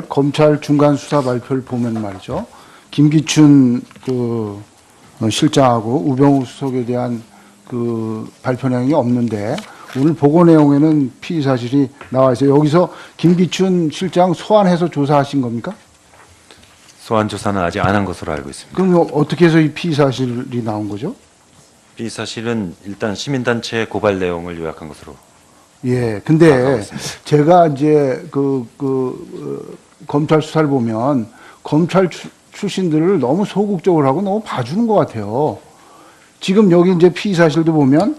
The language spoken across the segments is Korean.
검찰 중간 수사 발표를 보면 말이죠. 김기춘 실장하고 우병우 수석에 대한 발표 내용이 없는데 오늘 보고 내용에는 피의 사실이 나와 있어요. 여기서 김기춘 실장 소환해서 조사하신 겁니까? 소환 조사는 아직 안 한 것으로 알고 있습니다. 그럼 어떻게 해서 이 피의 사실이 나온 거죠? 피의 사실은 일단 시민단체 고발 내용을 요약한 것으로. 예, 근데 제가 이제 검찰 수사를 보면 검찰 출신들을 너무 소극적으로 하고 너무 봐주는 것 같아요. 지금 여기 이제 피의 사실도 보면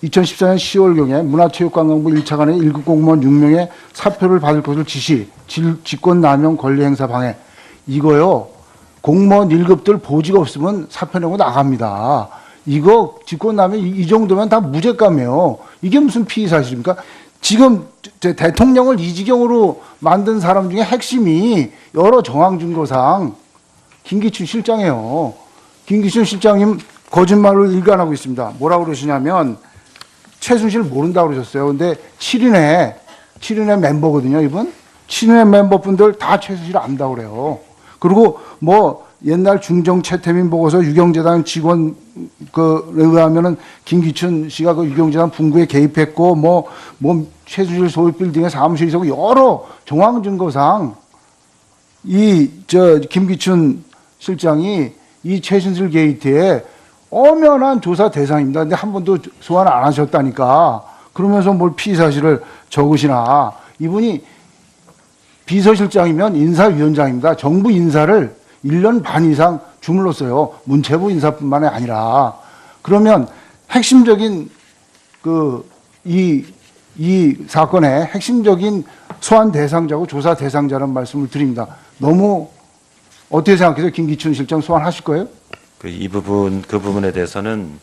2014년 10월경에 문화체육관광부 1차관의 1급 공무원 6명의 사표를 받을 것을 지시, 직권남용 권리행사 방해. 이거요, 공무원 1급들 보직 없으면 사표 내고 나갑니다. 이거 직권남용 이 정도면 다 무죄감이에요. 이게 무슨 피의 사실입니까? 지금 대통령을 이 지경으로 만든 사람 중에 핵심이 여러 정황 증거상 김기춘 실장이에요. 김기춘 실장님 거짓말을 일관하고 있습니다. 뭐라고 그러시냐면 최순실 모른다고 그러셨어요. 근데 7인의 멤버거든요, 이분. 7인의 멤버분들 다 최순실 안다고 그래요. 그리고 뭐 옛날 중정 최태민 보고서 유경재단 직원 의하면은 김기춘 씨가 그 유경재단 분구에 개입했고 뭐 최순실 소유 빌딩에 사무실 있었고 여러 정황 증거상 김기춘 실장이 이 최순실 게이트에 엄연한 조사 대상입니다. 근데 한 번도 소환 안 하셨다니까. 그러면서 뭘 피의 사실을 적으시나. 이분이 비서실장이면 인사위원장입니다. 정부 인사를 1년 반 이상 주물렀어요. 문체부 인사뿐만이 아니라. 그러면 핵심적인 이 사건의 핵심적인 소환 대상자고 조사 대상자라는 말씀을 드립니다. 너무 어떻게 생각해서 김기춘 실장 소환하실 거예요? 그 부분에 대해서는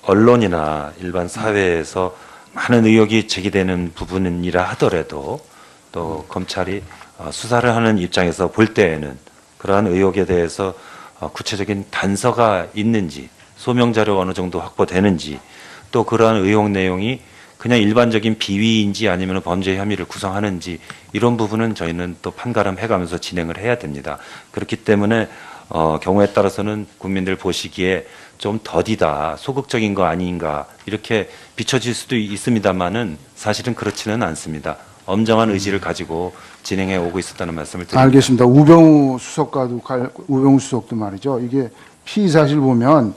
언론이나 일반 사회에서 많은 의혹이 제기되는 부분이라 하더라도 또 검찰이 수사를 하는 입장에서 볼 때에는 그러한 의혹에 대해서 구체적인 단서가 있는지, 소명 자료가 어느 정도 확보되는지, 또 그러한 의혹 내용이 그냥 일반적인 비위인지 아니면 범죄 혐의를 구성하는지 이런 부분은 저희는 또 판가름해가면서 진행을 해야 됩니다. 그렇기 때문에 경우에 따라서는 국민들 보시기에 좀 더디다, 소극적인 거 아닌가 이렇게 비춰질 수도 있습니다만은 사실은 그렇지는 않습니다. 엄정한 의지를 가지고 진행해 오고 있었다는 말씀을 드립니다. 알겠습니다. 우병우 수석도 말이죠. 이게 피의 사실 보면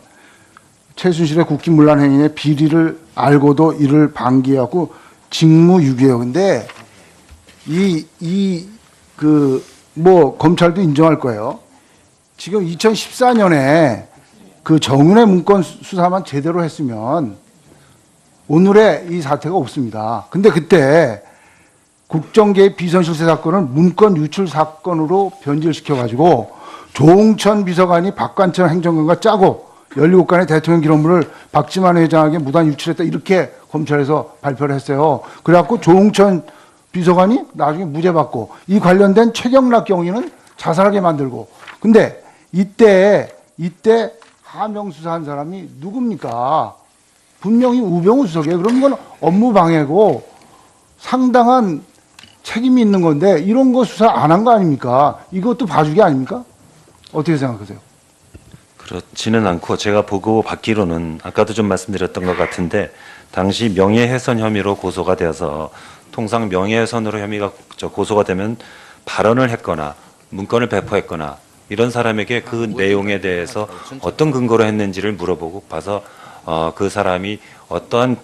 최순실의 국기문란 행위의 비리를 알고도 이를 방기하고 직무유기예요. 근데 검찰도 인정할 거예요. 지금 2014년에 그 정윤회 문건 수사만 제대로 했으면 오늘의 이 사태가 없습니다. 근데 그때 국정개입 비선실세 사건을 문건 유출 사건으로 변질시켜가지고 조홍천 비서관이 박관철 행정관과 짜고 17건의 대통령 기록물을 박지만 회장에게 무단 유출했다 이렇게 검찰에서 발표를 했어요. 그래갖고 조홍천 비서관이 나중에 무죄 받고 이 관련된 최경락 경위는 자살하게 만들고 근데 이때 하명 수사한 사람이 누굽니까? 분명히 우병우 수석이에요. 그럼 이건 업무 방해고 상당한 책임이 있는 건데 이런 거 수사 안 한 거 아닙니까? 이것도 봐주기 아닙니까? 어떻게 생각하세요? 그렇지는 않고 제가 보고 받기로는 아까도 좀 말씀드렸던 것 같은데 당시 명예훼손 혐의로 고소가 되어서 통상 명예훼손으로 혐의가 고소가 되면 발언을 했거나 문건을 배포했거나 이런 사람에게 그 내용에 대해서 어떤 근거로 했는지를 물어보고 봐서 그 사람이 어떠한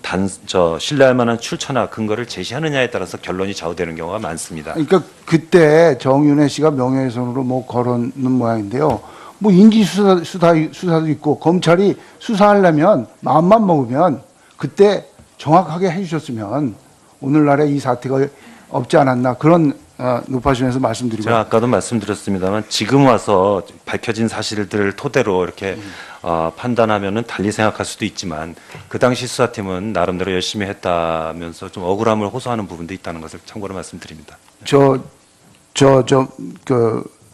신뢰할 만한 출처나 근거를 제시하느냐에 따라서 결론이 좌우되는 경우가 많습니다. 그러니까 그때 정윤회 씨가 명예훼손으로 걸어놓은 모양인데요. 인지 수사도 있고 검찰이 수사하려면 마음만 먹으면 그때 정확하게 해주셨으면 오늘날의 이 사태가 없지 않았나 그런 높아지면서 말씀드리고. 제가 아까도 말씀드렸습니다만 지금 와서 밝혀진 사실들을 토대로 이렇게 판단하면은 달리 생각할 수도 있지만 그 당시 수사팀은 나름대로 열심히 했다면서 좀 억울함을 호소하는 부분도 있다는 것을 참고로 말씀드립니다.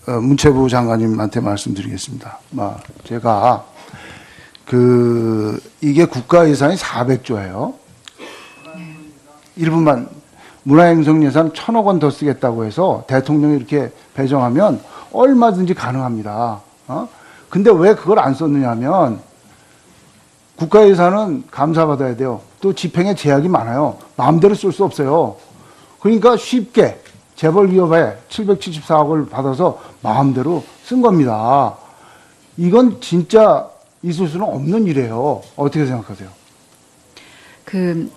문체부 장관님한테 말씀드리겠습니다. 제가 이게 국가 예산이 400조예요. 1분만 문화행성 예산 1,000억 원 더 쓰겠다고 해서 대통령이 이렇게 배정하면 얼마든지 가능합니다. 근데 왜 그걸 안 썼느냐 하면 국가 예산은 감사받아야 돼요. 또 집행에 제약이 많아요. 마음대로 쓸 수 없어요. 그러니까 쉽게 재벌기업에 774억을 받아서 마음대로 쓴 겁니다. 이건 진짜 있을 수는 없는 일이에요. 어떻게 생각하세요?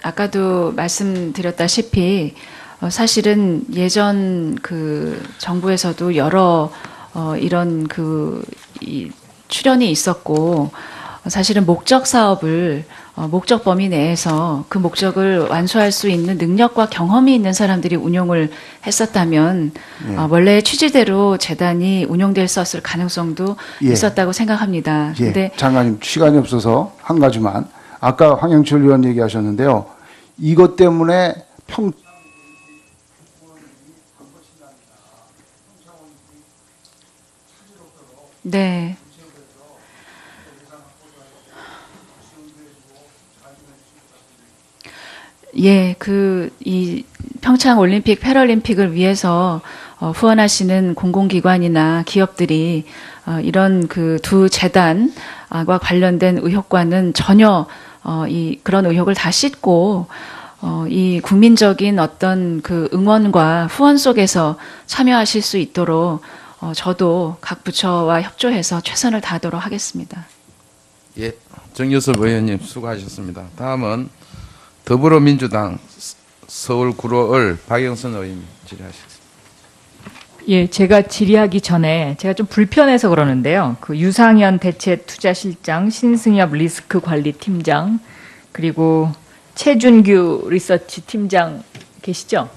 아까도 말씀드렸다시피 사실은 예전 정부에서도 여러 이런 이 출연이 있었고 사실은 목적 사업을 목적 범위 내에서 그 목적을 완수할 수 있는 능력과 경험이 있는 사람들이 운용을 했었다면 원래 취지대로 재단이 운용됐었을 가능성도 있었다고 생각합니다. 근데 장관님 시간이 없어서 한 가지만 아까 황영철 의원 얘기하셨는데요. 이것 때문에 네. 예, 이 평창 올림픽, 패럴림픽을 위해서 후원하시는 공공기관이나 기업들이 이런 두 재단과 관련된 의혹과는 전혀 그런 의혹을 다 씻고 이 국민적인 어떤 응원과 후원 속에서 참여하실 수 있도록 저도 각 부처와 협조해서 최선을 다하도록 하겠습니다. 예, 정유섭 의원님 수고하셨습니다. 다음은 더불어민주당 서울 구로을 박영선 의원님 질의하시겠습니다. 예, 제가 질의하기 전에 제가 좀 불편해서 그러는데요. 유상현 대체투자실장, 신승엽 리스크관리팀장, 그리고 최준규 리서치 팀장 계시죠?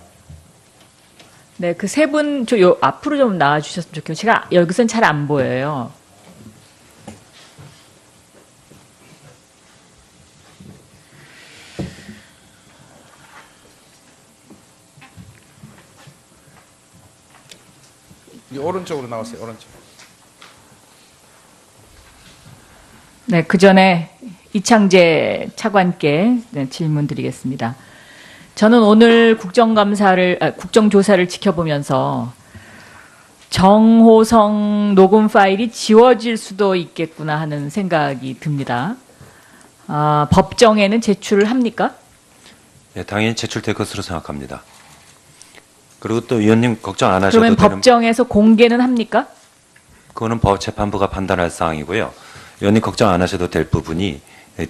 네, 그 세 분 앞으로 좀 나와주셨으면 좋겠어요. 제가 여기선 잘 안 보여요. 오른쪽으로 나오세요. 오른쪽. 네, 그 전에 이창재 차관께 질문 드리겠습니다. 저는 오늘 국정조사를 지켜보면서 정호성 녹음 파일이 지워질 수도 있겠구나 하는 생각이 듭니다. 법정에는 제출을 합니까? 네, 당연히 제출될 것으로 생각합니다. 그리고 또 의원님 걱정 안 하셔도 그러면 되는 법정에서 공개는 합니까? 그거는 재판부가 판단할 사항이고요. 의원님 걱정 안 하셔도 될 부분이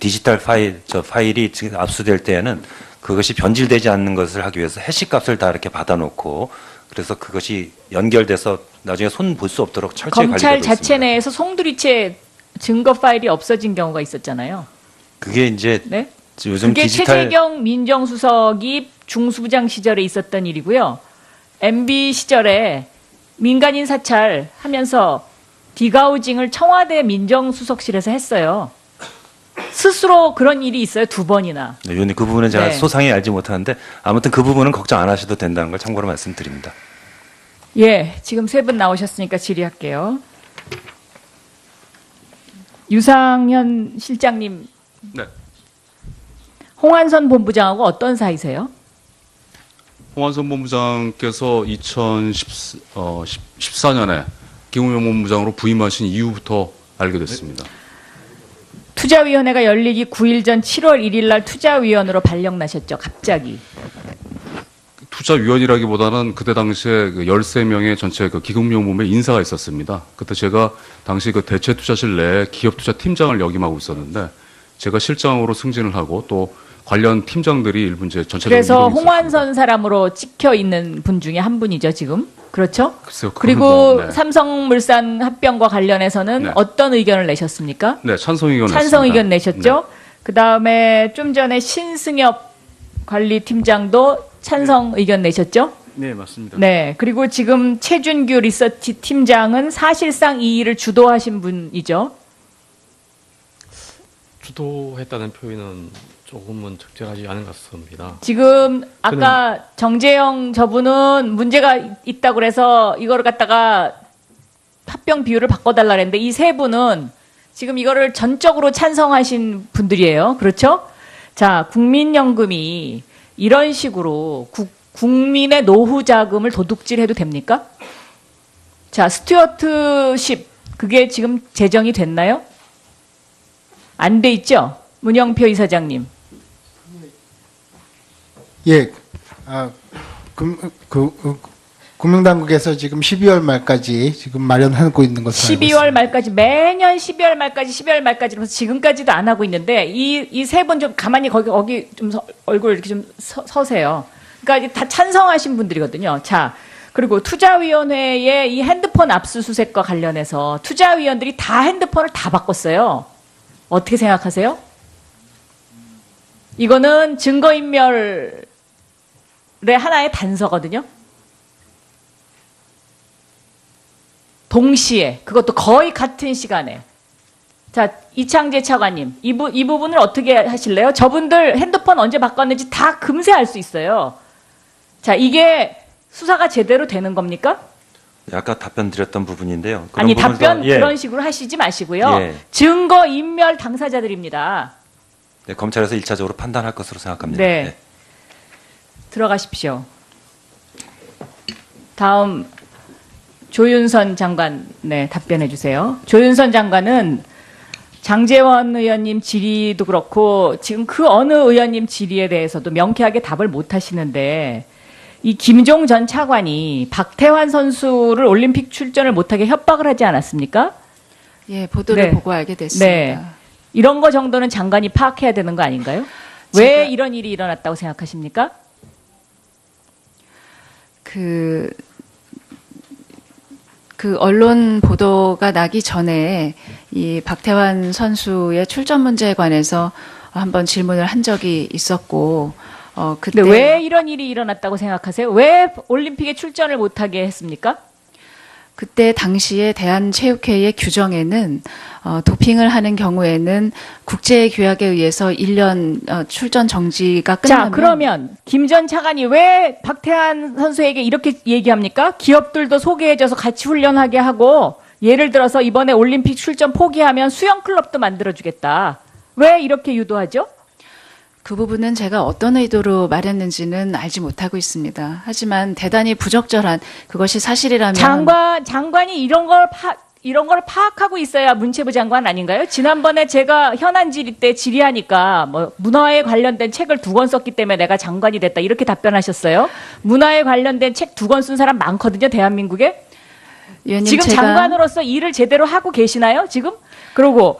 디지털 파일이 지금 압수될 때에는 그것이 변질되지 않는 것을 하기 위해서 해시값을 다 이렇게 받아놓고 그래서 그것이 연결돼서 나중에 손 볼 수 없도록 철저히 관리되고 있습니다. 검찰 자체 내에서 송두리째 증거 파일이 없어진 경우가 있었잖아요. 그게 이제 네? 요즘 그게 디지털 최재경 민정수석이 중수부장 시절에 있었던 일이고요. MB 시절에 민간인 사찰하면서 디가우징을 청와대 민정수석실에서 했어요. 스스로 그런 일이 있어요. 2번이나. 네, 의원님 그 부분은 제가 네. 소상히 알지 못하는데 아무튼 그 부분은 걱정 안 하셔도 된다는 걸 참고로 말씀드립니다. 예, 지금 3분 나오셨으니까 질의할게요. 유상현 실장님. 네. 홍한선 본부장하고 어떤 사이세요? 홍한선 본부장께서 2014년에 김우영 본부장으로 부임하신 이후부터 알게 됐습니다. 투자위원회가 열리기 9일 전 7월 1일 날 투자위원으로 발령나셨죠. 갑자기. 투자위원이라기보다는 그때 당시에 13명의 전체 기금용범의 인사가 있었습니다. 그때 제가 당시 대체투자실 내에 기업투자팀장을 역임하고 있었는데 제가 실장으로 승진을 하고 또 관련 팀장들이 일부 이제 전체적으로 그래서 이동이 홍완선 있었습니다. 사람으로 찍혀 있는 분 중에 한 분이죠, 지금. 그렇죠? 글쎄요, 그건 그리고 뭐, 네. 삼성물산 합병과 관련해서는 네. 어떤 의견을 내셨습니까? 네, 찬성 의견 찬성 냈습니다. 의견 내셨죠? 그다음에 좀 전에 신승엽 관리팀장도 찬성 의견 내셨죠? 네, 맞습니다. 네. 그리고 지금 최준규 리서치 팀장은 사실상 이 일을 주도하신 분이죠. 주도했다는 표현은 조금은 적절하지 않은 것 같습니다. 지금 아까 정재영 저분은 문제가 있다고 그래서 이거를 갖다가 합병 비율을 바꿔달라 그랬는데 이 세 분은 지금 이거를 전적으로 찬성하신 분들이에요. 그렇죠? 자, 국민연금이 이런 식으로 국민의 노후 자금을 도둑질해도 됩니까? 자, 스튜어트십 그게 지금 제정이 됐나요? 안 돼 있죠? 문영표 이사장님. 예, 금융당국에서 지금 12월 말까지 지금 마련하고 있는 것으로 알고 12월 말까지 매년 12월 말까지 그래서 지금까지도 안 하고 있는데 이 세 분 좀 가만히 거기 좀 얼굴 이렇게 좀 서세요. 그러니까 이제 다 찬성하신 분들이거든요. 자, 그리고 투자위원회의 이 핸드폰 압수수색과 관련해서 투자위원들이 다 핸드폰을 다 바꿨어요. 어떻게 생각하세요? 이거는 증거인멸의 하나의 단서거든요. 동시에 그것도 거의 같은 시간에. 자, 이창재 차관님 이 부분을 어떻게 하실래요? 저분들 핸드폰 언제 바꿨는지 다 금세 알 수 있어요. 자, 이게 수사가 제대로 되는 겁니까? 아까 답변 드렸던 부분인데요. 그런 아니, 부분에서- 답변 예. 그런 식으로 하시지 마시고요. 예. 증거인멸 당사자들입니다. 네, 검찰에서 1차적으로 판단할 것으로 생각합니다. 네. 들어가십시오. 다음 조윤선 장관 답변해 주세요. 조윤선 장관은 장제원 의원님 질의도 그렇고 지금 그 어느 의원님 질의에 대해서도 명쾌하게 답을 못 하시는데 이 김종 전 차관이 박태환 선수를 올림픽 출전을 못하게 협박을 하지 않았습니까? 예, 보도를 네. 보고 알게 됐습니다. 네. 이런 거 정도는 장관이 파악해야 되는 거 아닌가요? 왜 이런 일이 일어났다고 생각하십니까? 그 언론 보도가 나기 전에 이 박태환 선수의 출전 문제에 관해서 한번 질문을 한 적이 있었고, 그때 근데 왜 이런 일이 일어났다고 생각하세요? 왜 올림픽에 출전을 못하게 했습니까? 그때 당시에 대한체육회의 규정에는 도핑을 하는 경우에는 국제규약에 의해서 1년 출전 정지가 끝나면 자, 그러면 김 전 차관이 왜 박태환 선수에게 이렇게 얘기합니까? 기업들도 소개해줘서 같이 훈련하게 하고 예를 들어서 이번에 올림픽 출전 포기하면 수영클럽도 만들어주겠다. 왜 이렇게 유도하죠? 그 부분은 제가 어떤 의도로 말했는지는 알지 못하고 있습니다. 하지만 대단히 부적절한 그것이 사실이라면 장관이 이런 걸 파악하고 있어야 문체부 장관 아닌가요? 지난번에 제가 현안 질의 때 질의하니까 뭐 문화에 관련된 책을 2권 썼기 때문에 내가 장관이 됐다 이렇게 답변하셨어요. 문화에 관련된 책 2권 쓴 사람 많거든요, 대한민국에. 의원님, 지금 장관으로서 일을 제대로 하고 계시나요, 지금? 그리고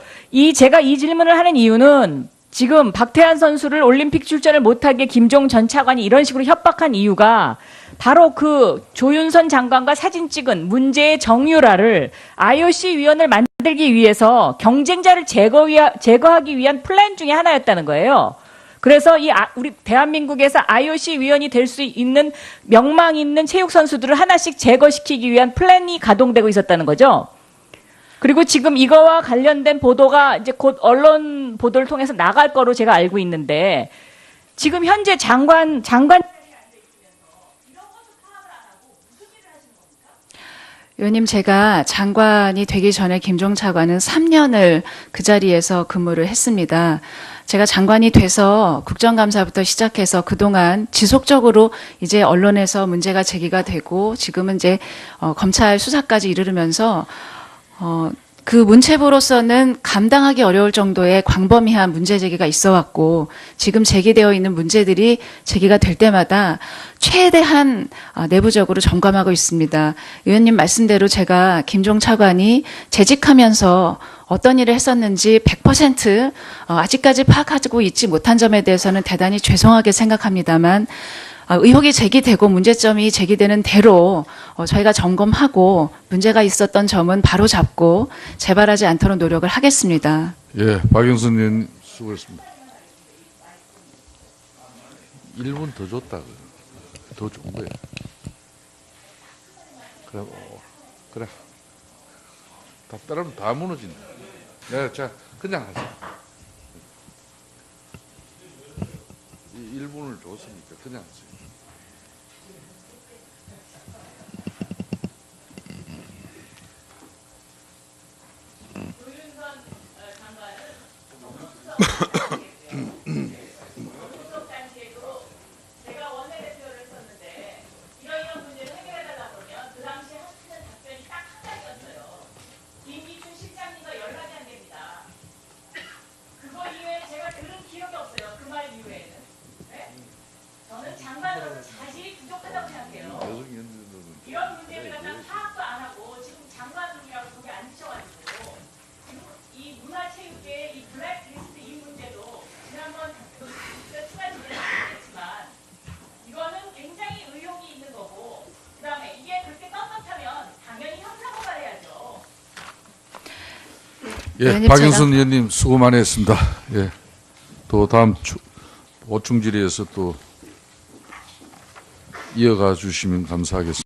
제가 이 질문을 하는 이유는 지금 박태환 선수를 올림픽 출전을 못하게 김종 전 차관이 이런 식으로 협박한 이유가 바로 그 조윤선 장관과 사진 찍은 문제의 정유라를 IOC 위원을 만들기 위해서 경쟁자를 제거하기 위한 플랜 중에 하나였다는 거예요. 그래서 우리 대한민국에서 IOC 위원이 될 수 있는 명망 있는 체육 선수들을 하나씩 제거시키기 위한 플랜이 가동되고 있었다는 거죠. 그리고 지금 이거와 관련된 보도가 이제 곧 언론 보도를 통해서 나갈 거로 제가 알고 있는데 지금 현재 장관 의원님, 제가 장관이 되기 전에 김종 차관은 3년을 그 자리에서 근무를 했습니다. 제가 장관이 돼서 국정감사부터 시작해서 그동안 지속적으로 이제 언론에서 문제가 제기가 되고 지금은 이제 검찰 수사까지 이르면서 그 문체부로서는 감당하기 어려울 정도의 광범위한 문제 제기가 있어 왔고 지금 제기되어 있는 문제들이 제기가 될 때마다 최대한 내부적으로 점검하고 있습니다. 의원님 말씀대로 제가 김종 차관이 재직하면서 어떤 일을 했었는지 100% 아직까지 파악하고 있지 못한 점에 대해서는 대단히 죄송하게 생각합니다만 의혹이 제기되고 문제점이 제기되는 대로 저희가 점검하고 문제가 있었던 점은 바로 잡고 재발하지 않도록 노력을 하겠습니다. 예, 박영선 의원 수고했습니다. 1분 더 줬다. 더 준 거예요. 그래. 다 따르면 다 무너진다. 네, 자, 그냥 하세요. 1분을 줬으니까 그냥 하세요. 예, 의원님, 박영선 의원님 수고 많이 했습니다. 예. 또 다음 보충 질의에서 또 이어가 주시면 감사하겠습니다.